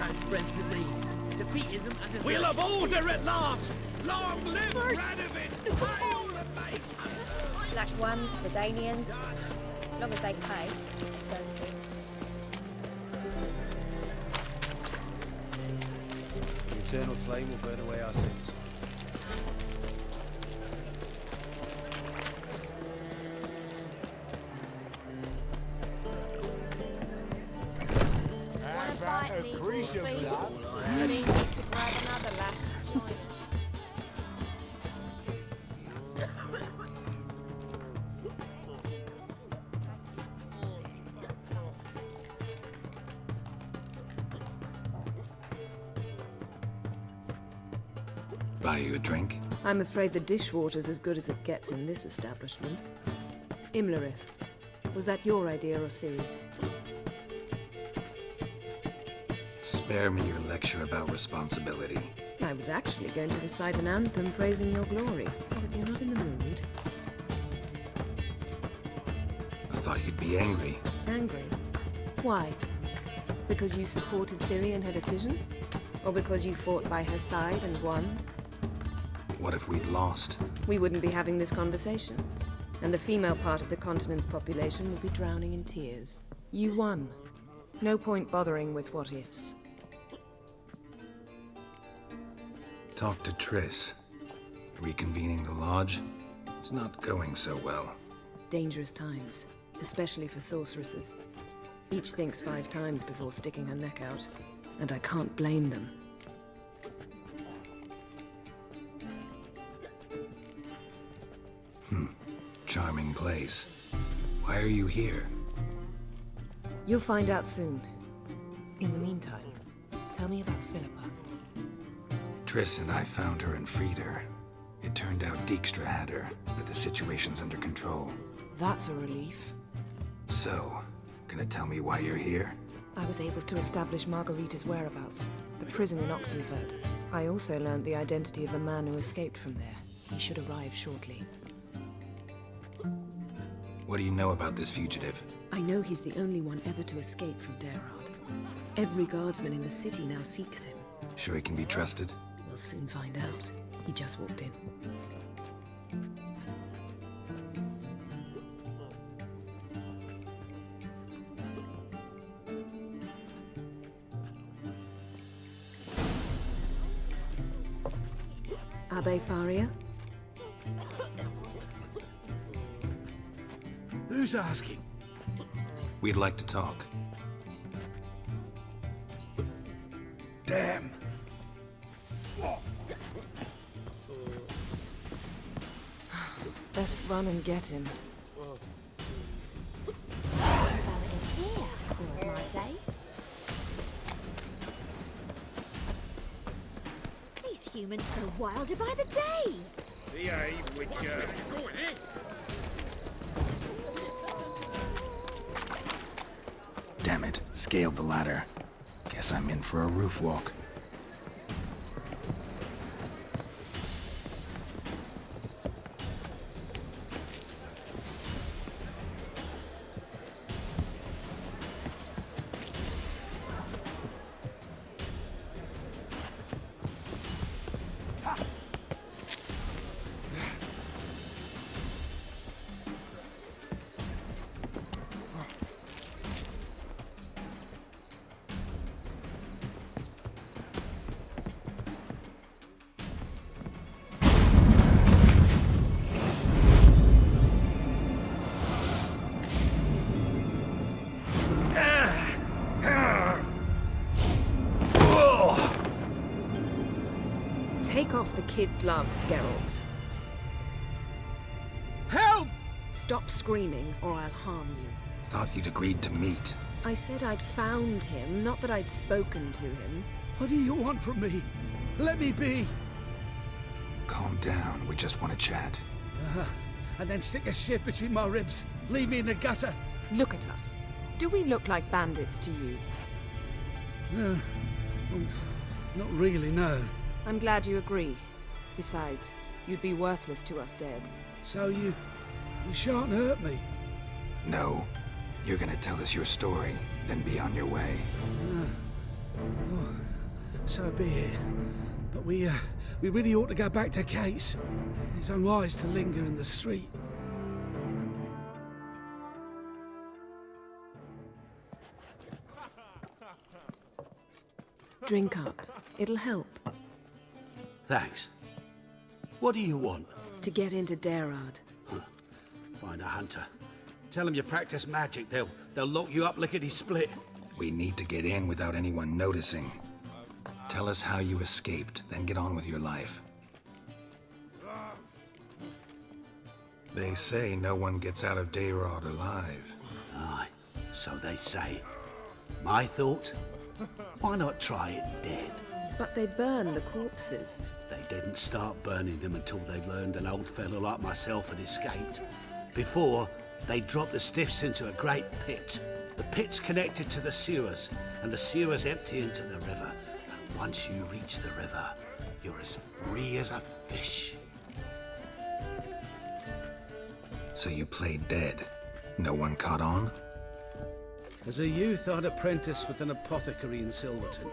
kind spreads disease. Defeatism and disease. We'll have order at last! Long live Radovid! Hail the mate! Black ones, Verdanians. As long as they pay. Don't they? The eternal flame will burn away our sins. We need to grab another lass to join us. Buy you a drink? I'm afraid the dishwater's as good as it gets in this establishment. Imlerith, was that your idea or Ciri's? Spare me your lecture about responsibility. I was actually going to recite an anthem praising your glory. But if you're not in the mood... I thought you'd be angry. Angry? Why? Because you supported Ciri in her decision? Or because you fought by her side and won? What if we'd lost? We wouldn't be having this conversation. And the female part of the continent's population would be drowning in tears. You won. No point bothering with what-ifs. Talk to Triss. Reconvening the lodge? It's not going so well. Dangerous times, especially for sorceresses. Each thinks 5 times before sticking her neck out. And I can't blame them. Charming place. Why are you here? You'll find out soon. In the meantime, tell me about Philippa. Triss and I found her and freed her. It turned out Dijkstra had her, but the situation's under control. That's a relief. So, gonna tell me why you're here? I was able to establish Margarita's whereabouts, the prison in Oxenfurt. I also learned the identity of the man who escaped from there. He should arrive shortly. What do you know about this fugitive? I know he's the only one ever to escape from Derard. Every guardsman in the city now seeks him. Sure he can be trusted? We'll soon find out. He just walked in. Abbe Faria? Who's asking? We'd like to talk. Damn. Best run and get him. Here, or my place. These humans grow wilder by the day. Behave, Witcher. Damn it, scaled the ladder. Guess I'm in for a roof walk. Take off the kid gloves, Geralt. Help! Stop screaming, or I'll harm you. Thought you'd agreed to meet. I said I'd found him, not that I'd spoken to him. What do you want from me? Let me be. Calm down, we just want to chat. And then stick a shift between my ribs. Leave me in the gutter. Look at us. Do we look like bandits to you? Well, not really, no. I'm glad you agree. Besides, you'd be worthless to us dead. So you shan't hurt me. No. You're gonna tell us your story, then be on your way. Oh, so be it. But we really ought to go back to Kate's. It's unwise to linger in the street. Drink up. It'll help. Thanks. What do you want? To get into Dayrad. Find a hunter. Tell them you practice magic. They'll lock you up lickety-split. We need to get in without anyone noticing. Tell us how you escaped, then get on with your life. They say no one gets out of Dayrad alive. Aye, so they say. My thought? Why not try it dead? But they burn the corpses. They didn't start burning them until they learned an old fellow like myself had escaped. Before, they dropped the stiffs into a great pit. The pit's connected to the sewers, and the sewers empty into the river. And once you reach the river, you're as free as a fish. So you played dead. No one caught on? As a youth, I'd apprenticed with an apothecary in Silverton.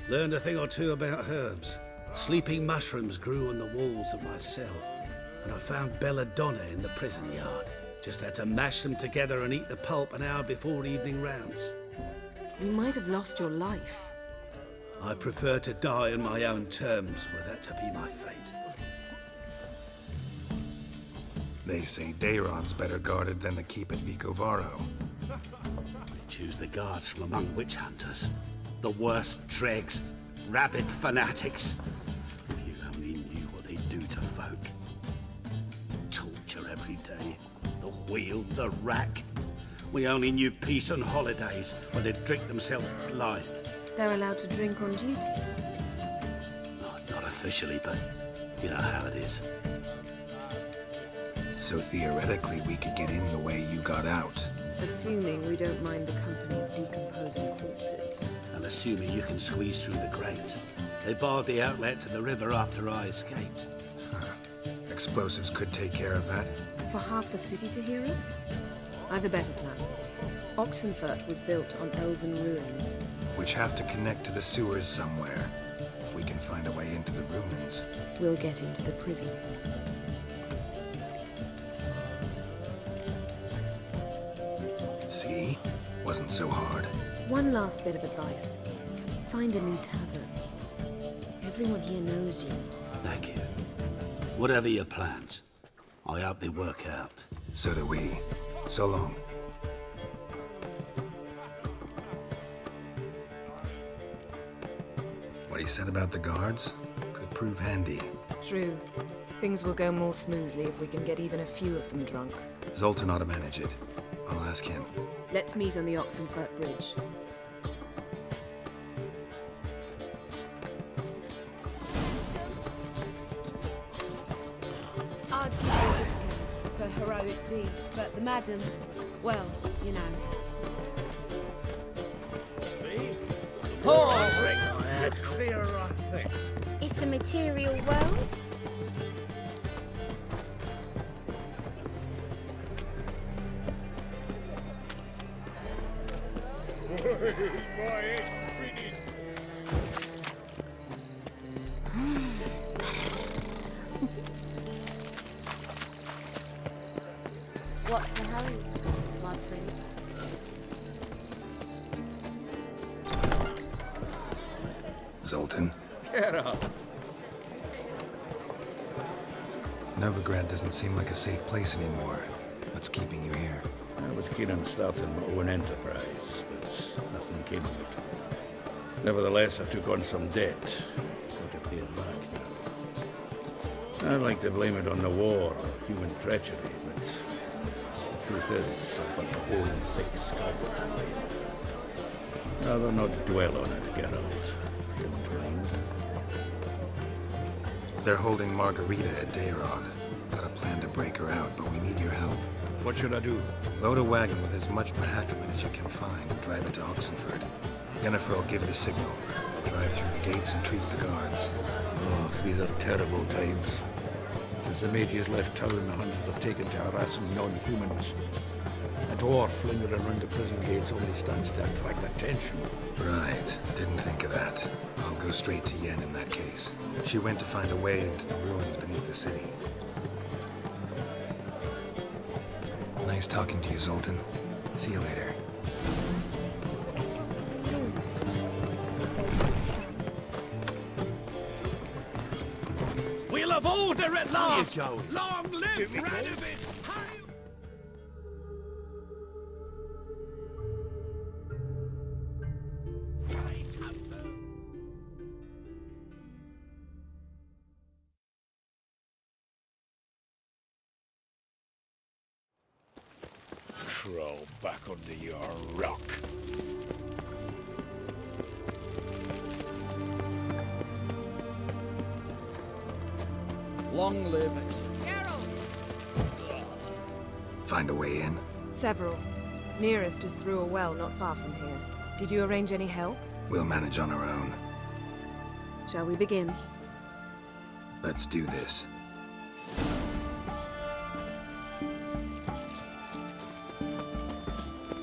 Learned a thing or two about herbs. Sleeping mushrooms grew on the walls of my cell. And I found belladonna in the prison yard. Just had to mash them together and eat the pulp an hour before evening rounds. You might have lost your life. I prefer to die on my own terms, were that to be my fate. They say Dayrod's better guarded than the keep at Vicovaro. They choose the guards from among witch hunters. The worst dregs, rabid fanatics. If you only knew what they do to folk. Torture every day. The wheel, the rack. We only knew peace on holidays when they'd drink themselves blind. They're allowed to drink on duty. Not officially, but you know how it is. So theoretically, we could get in the way you got out. Assuming we don't mind the company of decomposing corpses. And assuming you can squeeze through the grate. They barred the outlet to the river after I escaped. Explosives could take care of that. For half the city to hear us? I've a better plan. Oxenfurt was built on elven ruins. Which have to connect to the sewers somewhere. If we can find a way into the ruins. We'll get into the prison. See? Wasn't so hard. One last bit of advice. Find a new tavern. Everyone here knows you. Thank you. Whatever your plans, I hope they work out. So do we. So long. What he said about the guards could prove handy. True. Things will go more smoothly if we can get even a few of them drunk. Zoltan ought to manage it. I'll ask him. Let's meet on the Oxenfurt Bridge. I'd give you a discount for heroic deeds, but the madam, well, you know. Clear, I think. It's a material world. What's the hurry, my prince? Zoltan. Get up. Novigrad doesn't seem like a safe place anymore. What's keeping you here? I was keen on starting my own enterprise, but nothing came of it. Nevertheless, I took on some debt. Got to pay it back now. I'd like to blame it on the war or human treachery, but the truth is, I've got my own thick skull to blame. Rather not dwell on it, Geralt, if you don't mind. They're holding Margarita at Dayrod. Got a plan to break her out, but we need your help. What should I do? Load a wagon with as much Mahakaman as you can find and drive it to Oxenfurt. Yennefer will give the signal. We'll drive through the gates and treat the guards. Oh, these are terrible times. Since the mages left town, the hunters have taken to harassing non-humans. A dwarf lingering around the prison gates only stands to attract attention. Right. Didn't think of that. I'll go straight to Yen in that case. She went to find a way into the ruins beneath the city. Nice talking to you, Zoltan. See you later. We'll have order at last! Joey. Long live Radovid! Crawl back under your rock. Long live. Find a way in? Several. Nearest is through a well not far from here. Did you arrange any help? We'll manage on our own. Shall we begin? Let's do this.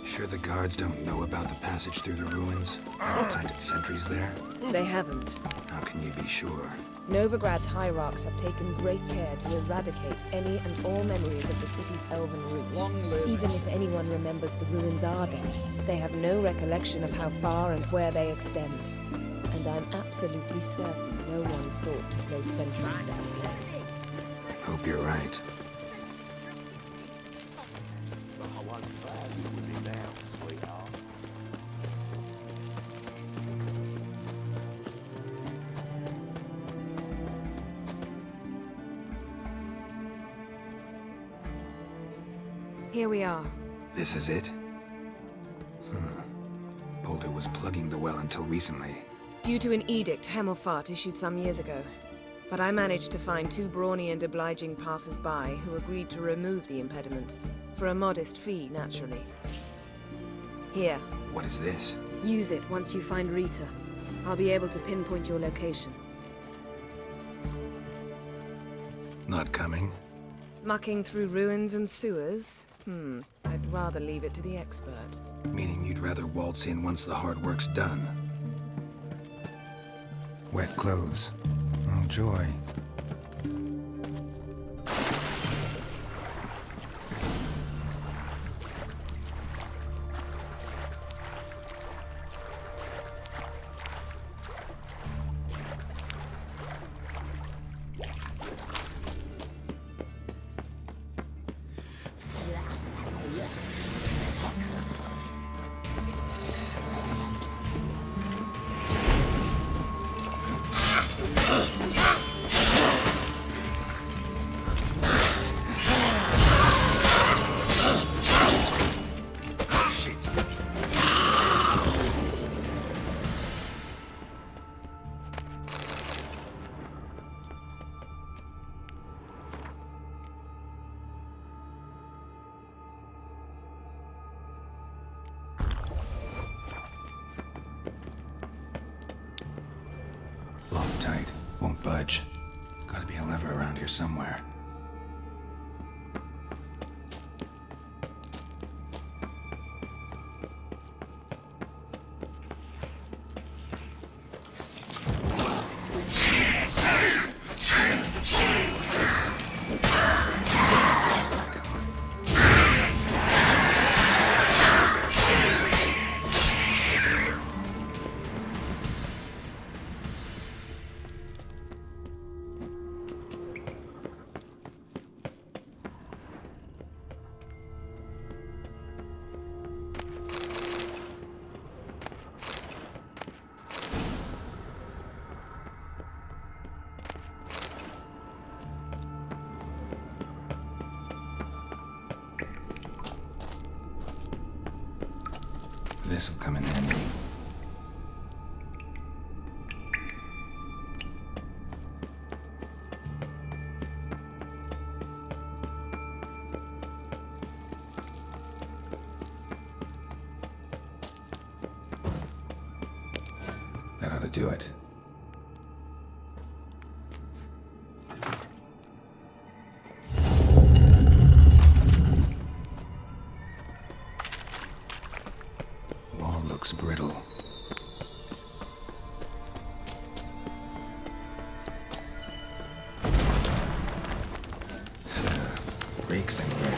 Sure the guards don't know about the passage through the ruins? Haven't planted sentries there? They haven't. How can you be sure? Novigrad's hierarchs have taken great care to eradicate any and all memories of the city's elven roots. Long live. Even if anyone remembers the ruins are there, they have no recollection of how far and where they extend. And I'm absolutely certain no one's thought to place sentries there. Hope you're right. Here we are. This is it? Boulder was plugging the well until recently. Due to an edict Hemelfart issued some years ago. But I managed to find two brawny and obliging passers-by who agreed to remove the impediment. For a modest fee, naturally. Here, What is this? use it once you find Rita. I'll be able to pinpoint your location. Not coming? Mucking through ruins and sewers? I'd rather leave it to the expert. Meaning you'd rather waltz in once the hard work's done. Wet clothes. Oh, joy. Locked tight. Won't budge. Gotta be a lever around here somewhere. This'll come in handy. That ought to do it. Wall looks brittle. reeks in here.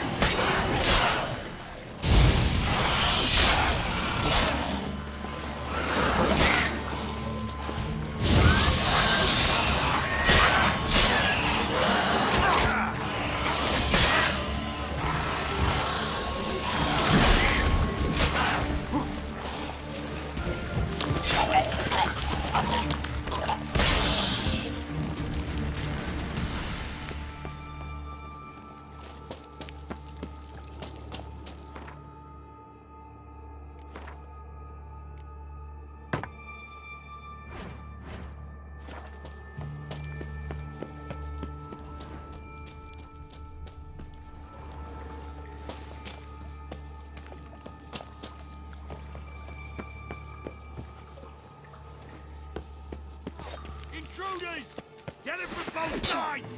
Intruders! Get it from both sides!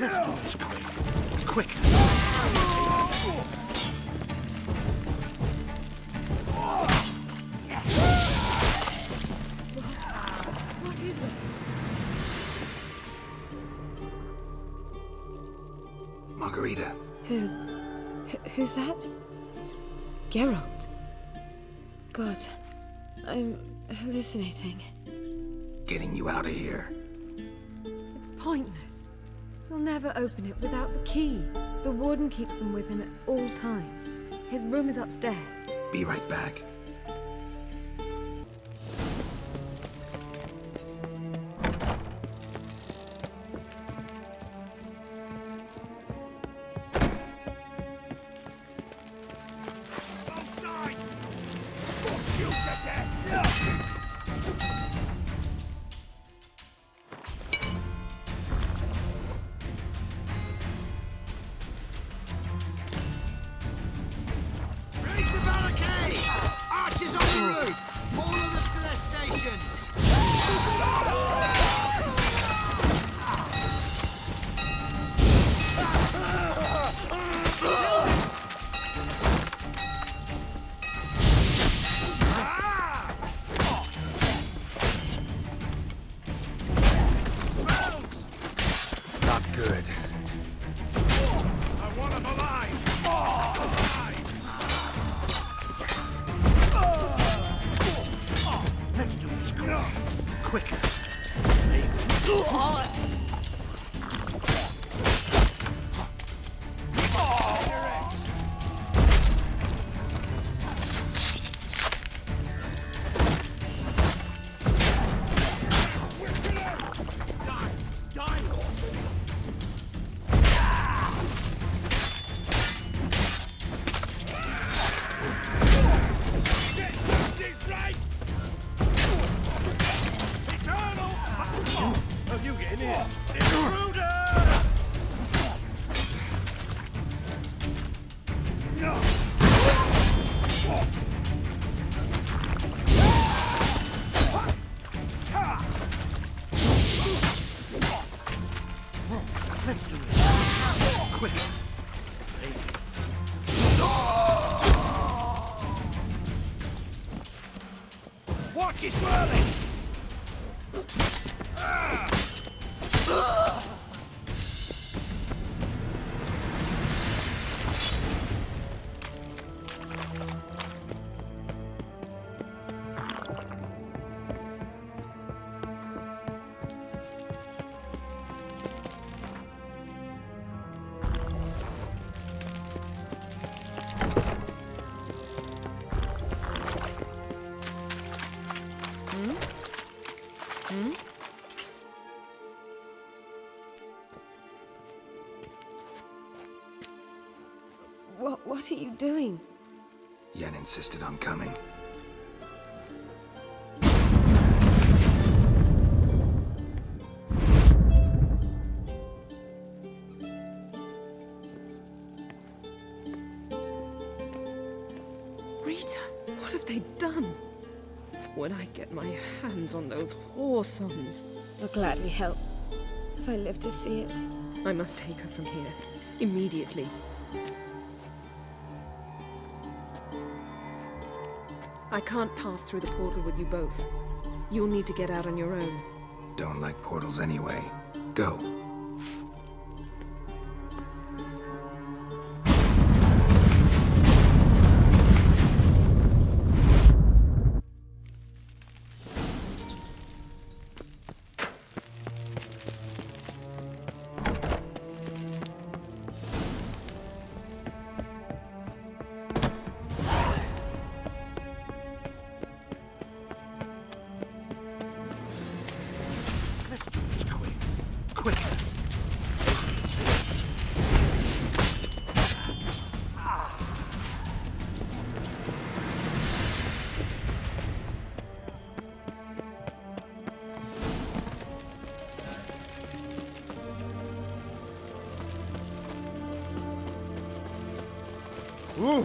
Let's do this quick. What is this? Margarita. Who's that? Geralt. God, I'm hallucinating. Getting you out of here. It's pointless. He'll never open it without the key. The warden keeps them with him at all times. His room is upstairs. Be right back. Both sides! Fuck you to death! Raise the barricade! Archers on the roof! All others to their stations! Not good. I want him alive! Let's do this quick. You getting in? Intruder! Let's do this quick. Watch it swirling! Hmm? What are you doing? Yen insisted on coming. Rita, what have they done? When I get my hands on those whoresons, I'll gladly help, if I live to see it. I must take her from here, immediately. I can't pass through the portal with you both. You'll need to get out on your own. Don't like portals anyway. Go. Let's do this quick. Quick. Ooh.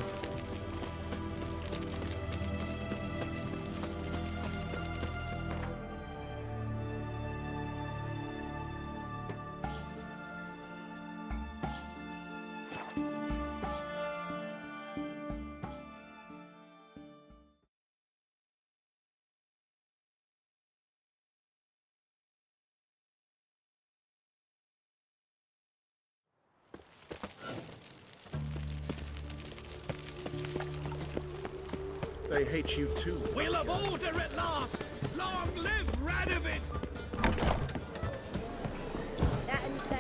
They hate you too. We'll have order at last! Long live Radovid! That and so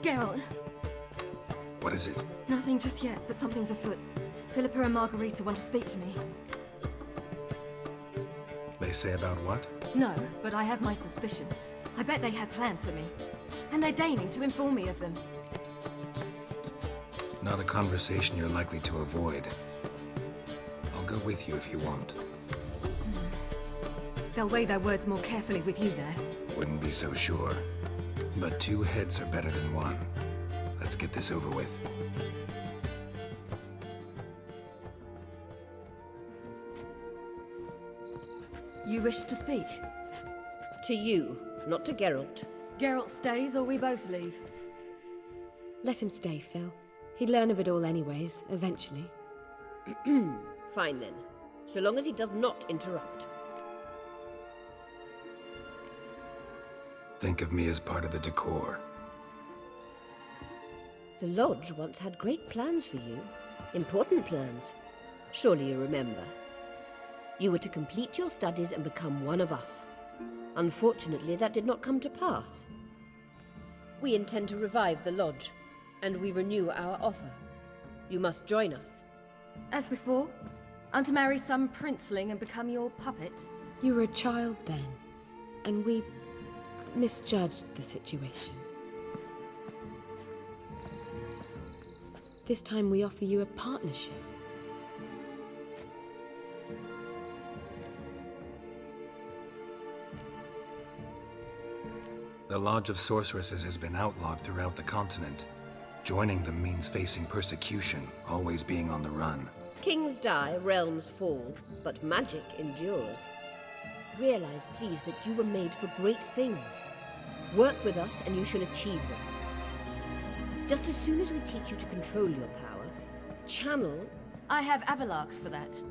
Geralt! What is it? Nothing just yet, but something's afoot. Philippa and Margarita want to speak to me. They say about what? No, but I have my suspicions. I bet they have plans for me. And they're deigning to inform me of them. Not a conversation you're likely to avoid. I'll go with you if you want. They'll weigh their words more carefully with you there. Wouldn't be so sure. But 2 heads are better than 1. Let's get this over with. You wish to speak? to you, not to Geralt. Geralt stays or we both leave? Let him stay, Phil. He'd learn of it all anyways, eventually. Fine then, so long as he does not interrupt. Think of me as part of the decor. The Lodge once had great plans for you. Important plans. Surely you remember. You were to complete your studies and become one of us. Unfortunately, that did not come to pass. We intend to revive the Lodge, and we renew our offer. You must join us. As before? I'm to marry some princeling and become your puppet? You were a child then, and we misjudged the situation. This time we offer you a partnership. The Lodge of Sorceresses has been outlawed throughout the continent. Joining them means facing persecution, always being on the run. Kings die, realms fall, but magic endures. Realize, please, that you were made for great things. Work with us and you shall achieve them. Just as soon as we teach you to control your power, channel... I have Avalark for that.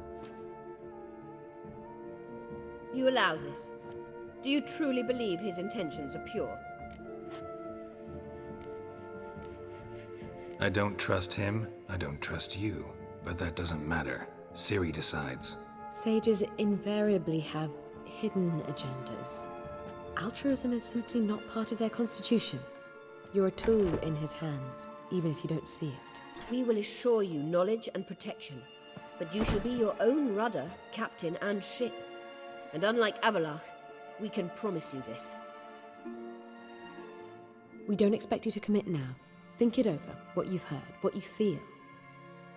You allow this? Do you truly believe his intentions are pure? I don't trust him, I don't trust you. But that doesn't matter. Ciri decides. Sages invariably have hidden agendas. Altruism is simply not part of their constitution. You're a tool in his hands, even if you don't see it. We will assure you knowledge and protection, but you shall be your own rudder, captain, and ship. And unlike Avalark, we can promise you this. We don't expect you to commit now. Think it over, what you've heard, what you feel.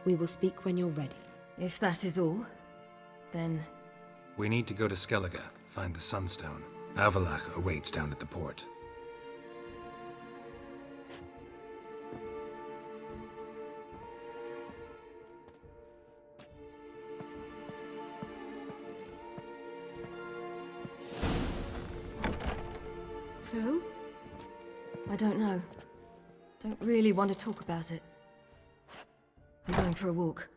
We will speak when you're ready. If that is all, then... We need to go to Skellige, find the Sunstone. Avalach awaits down at the port. So? I don't know. Don't really want to talk about it. I'm going for a walk.